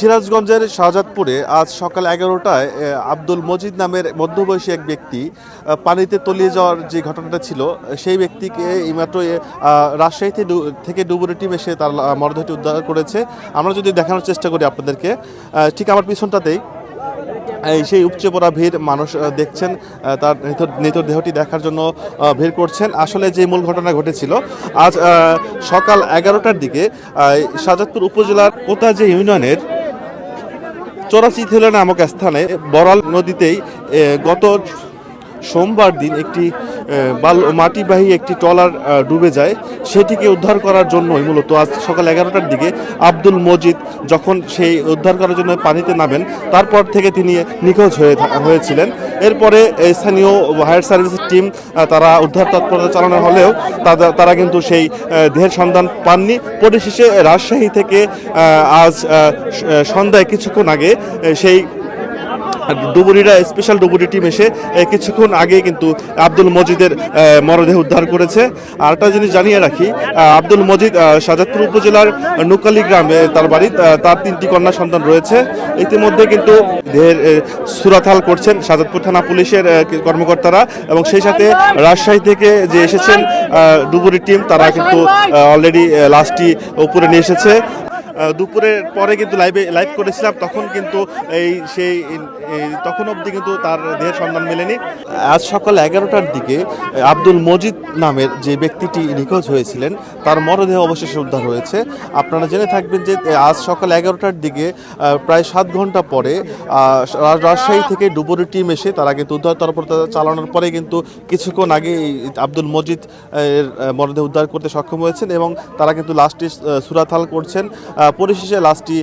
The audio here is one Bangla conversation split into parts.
সিরাজগঞ্জের শাহজাদপুরে আজ সকাল 11টায় আব্দুল মজিদ নামের মধ্যবয়সী এক ব্যক্তি পানিতে তলিয়ে যাওয়ার যে ঘটনাটা ছিল, সেই ব্যক্তিকে এইমাত্র রাজশাহী থেকে ডুবুরি টিম এসে তার মরদেহটি উদ্ধার করেছে। আমরা যদি দেখানোর চেষ্টা করি আপনাদেরকে, ঠিক আমার পিছনটাতেই সেই উপচে পড়া ভিড়, মানুষ দেখছেন তার মৃতদেহটি দেখার জন্য ভিড় করছেন। আসলে যে মূল ঘটনা ঘটেছিল আজ সকাল 11টার দিকে শাহজাদপুর উপজেলার কোতাজে ইউনিয়নের চোরাচিথেলা নামক স্থানে বড়াল নদীতেই গত সোমবার দিন একটি মাটিবাহী একটি ট্রলার ডুবে যায়। সেটিকে উদ্ধার করার জন্যই মূলত আজ সকাল 11টার দিকে আব্দুল মজিদ যখন সেই উদ্ধার করার জন্য পানিতে নামেন, তারপর থেকে তিনি নিখোঁজ হয়েছিলেন। এরপরে স্থানীয় ফায়ার সার্ভিসের টিম তারা উদ্ধার তৎপরতা চালানো হলেও তারা কিন্তু সেই দেহের সন্ধান পাননি। পরিশেষে রাজশাহী থেকে আজ সন্ধ্যায় কিছুক্ষণ আগে সেই ডুবুরিরা স্পেশাল ডুবুরি টিম এসে কিছুক্ষণ আগে কিন্তু আব্দুল মজিদের মরদেহ উদ্ধার করেছে। আর একটা জিনিস জানিয়ে রাখি, আব্দুল মজিদ শাহজাদপুর উপজেলার নুকালি গ্রামে তার বাড়ি। তার 3টি কন্যা সন্তান রয়েছে। ইতিমধ্যে কিন্তু দেহের সুরাথাল করছেন শাহজাদপুর থানা পুলিশের কর্মকর্তারা, এবং সেই সাথে রাজশাহী থেকে যে এসেছেন ডুবুরি টিম, তারা কিন্তু অলরেডি লাশটি উপরে নিয়ে এসেছে। দুপুরের পরে কিন্তু লাইভ করেছিলাম, তখন কিন্তু তখন অবধি কিন্তু তার দেহের সন্ধান মেলেনি। আজ সকাল 11টার দিকে আব্দুল মজিদ নামের যে ব্যক্তিটি নিখোঁজ হয়েছিলেন, তার মরদেহ অবশেষে উদ্ধার হয়েছে। আপনারা জেনে থাকবেন যে আজ সকাল 11টার দিকে প্রায় 7 ঘন্টা পরে রাজশাহী থেকে ডুবুরি টিম এসে তারা কিন্তু উদ্ধার তৎপরতা চালানোর পরে কিন্তু কিছুক্ষণ আগে আব্দুল মজিদ এর মরদেহ উদ্ধার করতে সক্ষম হয়েছেন, এবং তারা কিন্তু লাশটি সুরাথাল করছেন। পরিশেষে লাশটি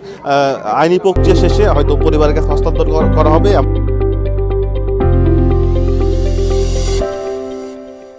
আইনি প্রক্রিয়া শেষে হয়তো পরিবারের কাছে হস্তান্তর করা হবে।